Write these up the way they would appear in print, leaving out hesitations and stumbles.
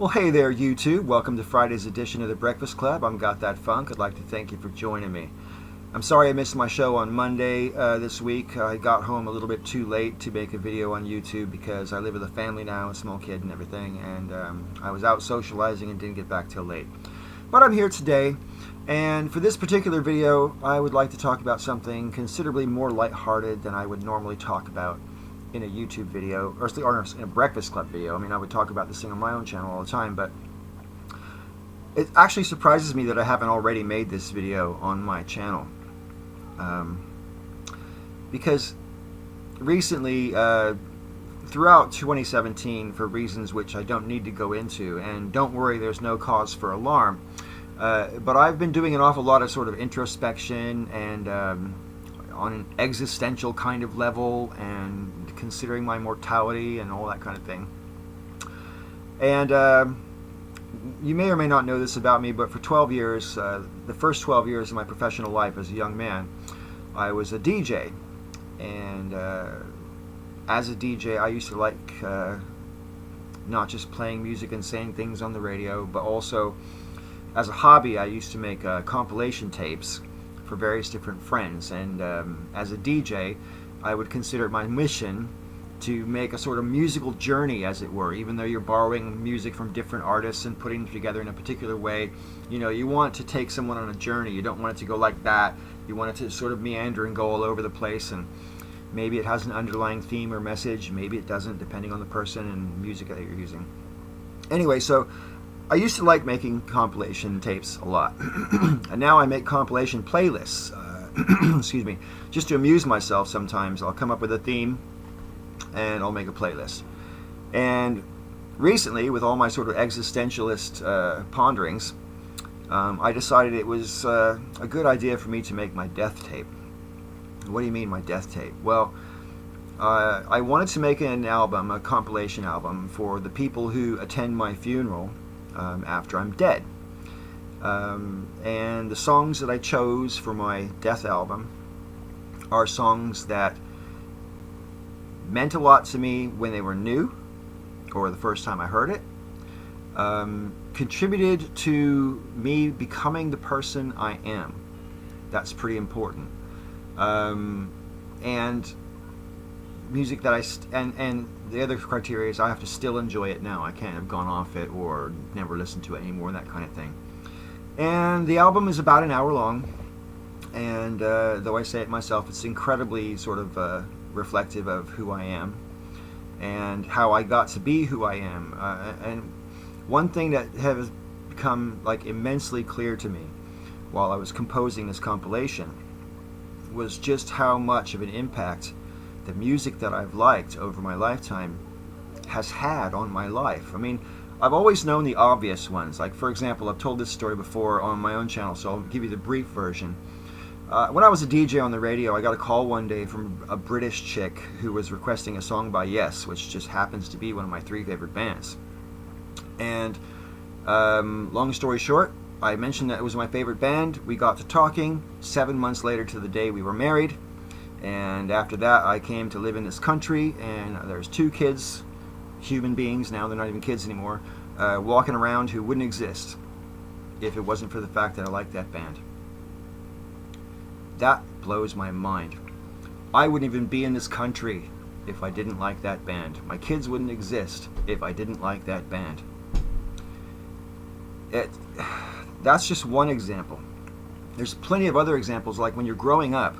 Well, hey there, YouTube. Welcome to Friday's edition of The Breakfast Club. I'm Got That Funk. I'd like to thank you for joining me. I'm sorry I missed my show on Monday this week. I got home a little bit too late to make a video on YouTube because I live with a family now, a small kid and everything, and I was out socializing and didn't get back till late. But I'm here today, and for this particular video, I would like to talk about something considerably more lighthearted than I would normally talk about in a YouTube video, or in a Breakfast Club video. I mean, I would talk about this thing on my own channel all the time, but it actually surprises me that I haven't already made this video on my channel. Because recently, throughout 2017, for reasons which I don't need to go into, and don't worry, there's no cause for alarm, but I've been doing an awful lot of sort of introspection and on an existential kind of level, and considering my mortality and all that kind of thing. And you may or may not know this about me, but for 12 years, the first 12 years of my professional life as a young man, I was a DJ. And as a DJ, I used to like not just playing music and saying things on the radio, but also as a hobby, I used to make compilation tapes for various different friends. And as a DJ, I would consider it my mission to make a sort of musical journey, as it were. Even though you're borrowing music from different artists and putting them together in a particular way, you know, you want to take someone on a journey. You don't want it to go like that. You want it to sort of meander and go all over the place, and maybe it has an underlying theme or message, maybe it doesn't, depending on the person and music that you're using. Anyway, so I used to like making compilation tapes a lot. And now I make compilation playlists, excuse me, just to amuse myself. Sometimes I'll come up with a theme and I'll make a playlist. And recently, with all my sort of existentialist ponderings, I decided it was a good idea for me to make my death tape. What do you mean, my death tape? Well, I wanted to make an album, a compilation album, for the people who attend my funeral after I'm dead. And the songs that I chose for my death album are songs that meant a lot to me when they were new, or the first time I heard it, contributed to me becoming the person I am. That's pretty important. And music that and the other criteria is I have to still enjoy it now. I can't have gone off it or never listened to it anymore, that kind of thing. And the album is about an hour long, and though I say it myself, it's incredibly sort of reflective of who I am and how I got to be who I am. And one thing that has become like immensely clear to me while I was composing this compilation was just how much of an impact the music that I've liked over my lifetime has had on my life. I mean, I've always known the obvious ones. Like, for example, I've told this story before on my own channel, so I'll give you the brief version. When I was a DJ on the radio, I got a call one day from a British chick who was requesting a song by Yes, which just happens to be one of my 3 favorite bands. And long story short, I mentioned that it was my favorite band. We got to talking. 7 months later to the day, we were married. And after that, I came to live in this country, and there's 2 kids, human beings now, they're not even kids anymore, walking around who wouldn't exist if it wasn't for the fact that I liked that band. That blows my mind. I wouldn't even be in this country if I didn't like that band. My kids wouldn't exist if I didn't like that band. That's just one example. There's plenty of other examples, like when you're growing up.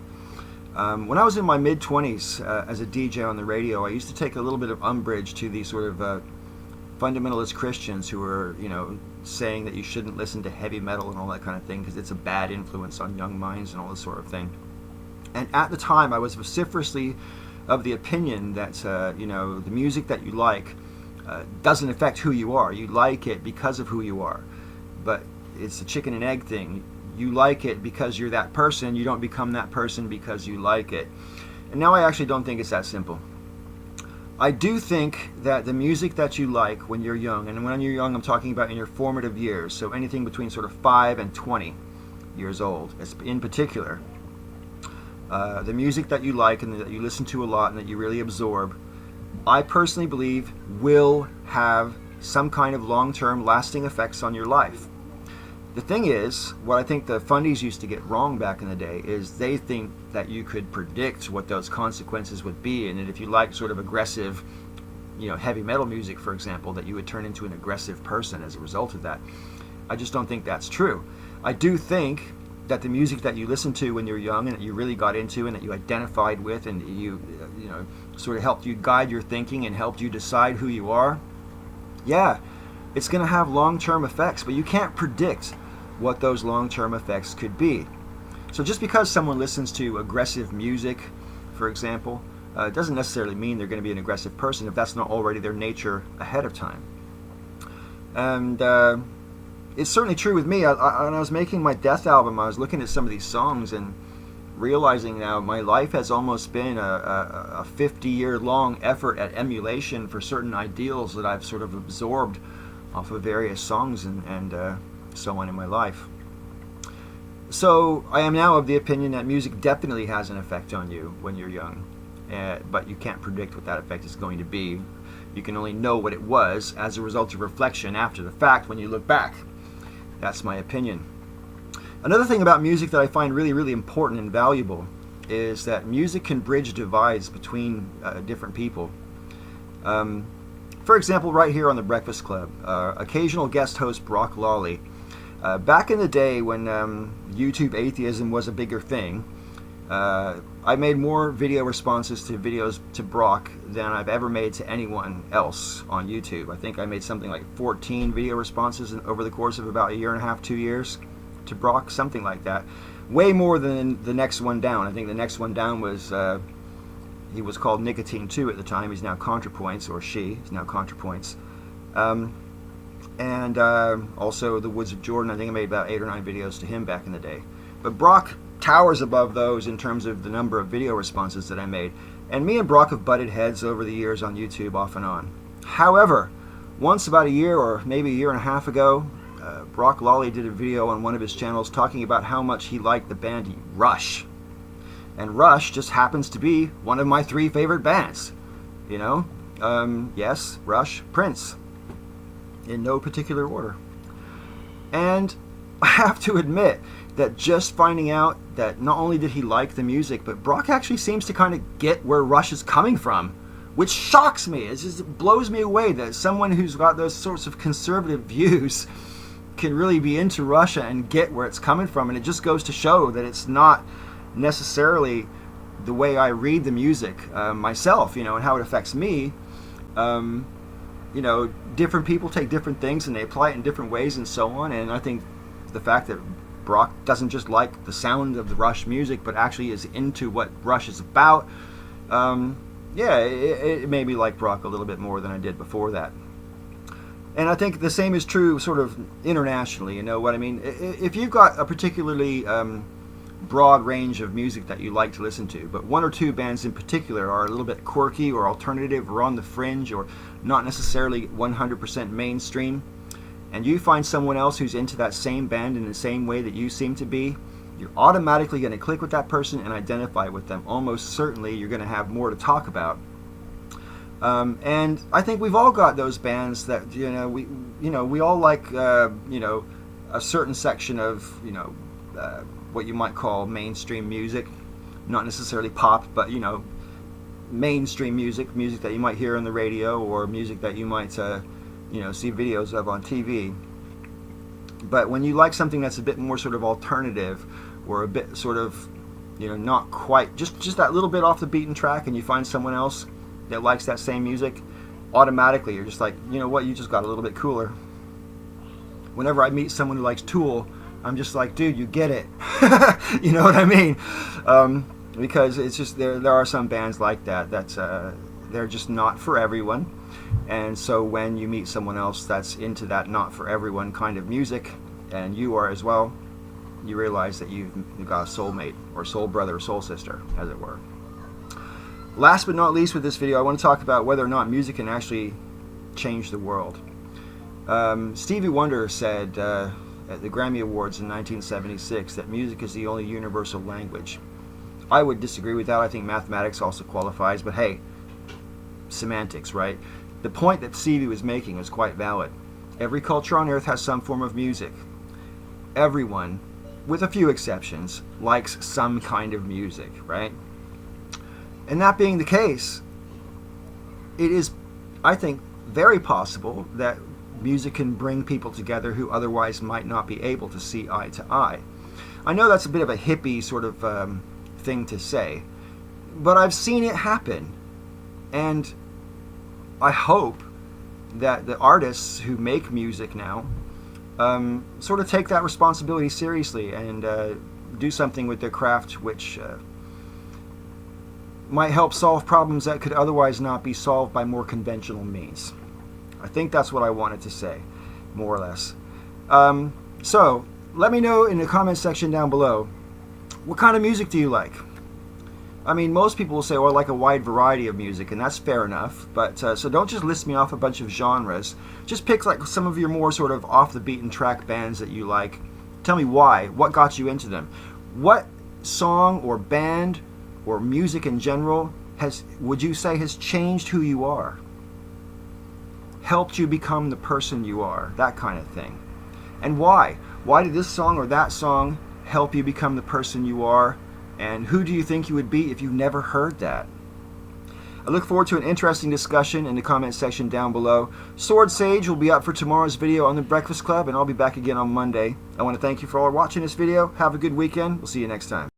When I was in my mid-20s as a DJ on the radio, I used to take a little bit of umbrage to these sort of fundamentalist Christians who were, you know, saying that you shouldn't listen to heavy metal and all that kind of thing because it's a bad influence on young minds and all this sort of thing. And at the time, I was vociferously of the opinion that, you know, the music that you like doesn't affect who you are. You like it because of who you are. But it's a chicken and egg thing. You like it because you're that person. You don't become that person because you like it. And now I actually don't think it's that simple. I do think that the music that you like when you're young, and when you're young I'm talking about in your formative years, so anything between sort of 5 and 20 years old in particular, the music that you like and that you listen to a lot and that you really absorb, I personally believe will have some kind of long-term lasting effects on your life. The thing is, what I think the fundies used to get wrong back in the day is they think that you could predict what those consequences would be, and that if you like sort of aggressive, heavy metal music, for example, that you would turn into an aggressive person as a result of that. I just don't think that's true. I do think that the music that you listened to when you were young and that you really got into and that you identified with and you sort of helped you guide your thinking and helped you decide who you are, yeah, it's going to have long-term effects, but you can't predict what those long-term effects could be. So just because someone listens to aggressive music, for example, doesn't necessarily mean they're going to be an aggressive person if that's not already their nature ahead of time. And it's certainly true with me. When I was making my Death album, I was looking at some of these songs and realizing now my life has almost been a 50-year-long effort at emulation for certain ideals that I've sort of absorbed off of various songs and so on in my life. So I am now of the opinion that music definitely has an effect on you when you're young, but you can't predict what that effect is going to be. You can only know what it was as a result of reflection after the fact when you look back. That's my opinion. Another thing about music that I find really, really important and valuable is that music can bridge divides between different people. For example, right here on The Breakfast Club, occasional guest host Brock Lawley. Back in the day when YouTube atheism was a bigger thing, I made more video responses to videos to Brock than I've ever made to anyone else on YouTube. I think I made something like 14 video responses over the course of about a year and a half, 2 years to Brock, something like that. Way more than the next one down. I think the next one down was, he was called Nicotine 2 at the time. He's now ContraPoints, or she is now ContraPoints. And also The Woods of Jordan. I think I made about 8 or 9 videos to him back in the day. But Brock towers above those in terms of the number of video responses that I made. And me and Brock have butted heads over the years on YouTube off and on. However, once about a year or maybe a year and a half ago, Brock Lawley did a video on one of his channels talking about how much he liked the band Rush. And Rush just happens to be one of my 3 favorite bands. Yes, Rush, Prince. In no particular order. And I have to admit that just finding out that not only did he like the music, but Brock actually seems to kind of get where Rush is coming from, which shocks me. It just blows me away that someone who's got those sorts of conservative views can really be into Russia and get where it's coming from. And it just goes to show that it's not necessarily the way I read the music myself, and how it affects me. Different people take different things and they apply it in different ways and so on. And I think the fact that Brock doesn't just like the sound of the Rush music, but actually is into what Rush is about, it made me like Brock a little bit more than I did before that. And I think the same is true sort of internationally, you know what I mean? If you've got a particularly broad range of music that you like to listen to, but 1 or 2 bands in particular are a little bit quirky or alternative or on the fringe or not necessarily 100% mainstream, and you find someone else who's into that same band in the same way that you seem to be, you're automatically going to click with that person and identify with them. Almost certainly you're going to have more to talk about. And I think we've all got those bands that we all like a certain section of what you might call mainstream music, not necessarily pop, but mainstream music that you might hear on the radio or music that you might see videos of on TV. But when you like something that's a bit more sort of alternative or a bit sort of not quite just that little bit off the beaten track, and you find someone else that likes that same music, automatically you're just like, you just got a little bit cooler. Whenever I meet someone who likes Tool, I'm just like, dude, you get it. You know what I mean? Because it's just there are some bands like that they're just not for everyone. And so when you meet someone else that's into that not for everyone kind of music, and you are as well, you realize that you've got a soulmate or soul brother or soul sister, as it were. Last but not least with this video, I want to talk about whether or not music can actually change the world. Stevie Wonder said at the Grammy Awards in 1976 that music is the only universal language. I would disagree with that. I think mathematics also qualifies, but hey, semantics, right? The point that Stevie was making is quite valid. Every culture on earth has some form of music. Everyone, with a few exceptions, likes some kind of music, right? And that being the case, it is, I think, very possible that music can bring people together who otherwise might not be able to see eye to eye. I know that's a bit of a hippie sort of thing to say, but I've seen it happen. And I hope that the artists who make music now sort of take that responsibility seriously and do something with their craft which might help solve problems that could otherwise not be solved by more conventional means. I think that's what I wanted to say, more or less. So, let me know in the comments section down below, what kind of music do you like? I mean, most people will say, well, I like a wide variety of music, and that's fair enough. But so don't just list me off a bunch of genres. Just pick like some of your more sort of off the beaten track bands that you like. Tell me why. What got you into them? What song or band or music in general would you say has changed who you are? Helped you become the person you are? That kind of thing. And why? Why did this song or that song help you become the person you are? And who do you think you would be if you never heard that? I look forward to an interesting discussion in the comment section down below. Sword Sage will be up for tomorrow's video on The Breakfast Club, and I'll be back again on Monday. I want to thank you for all watching this video. Have a good weekend. We'll see you next time.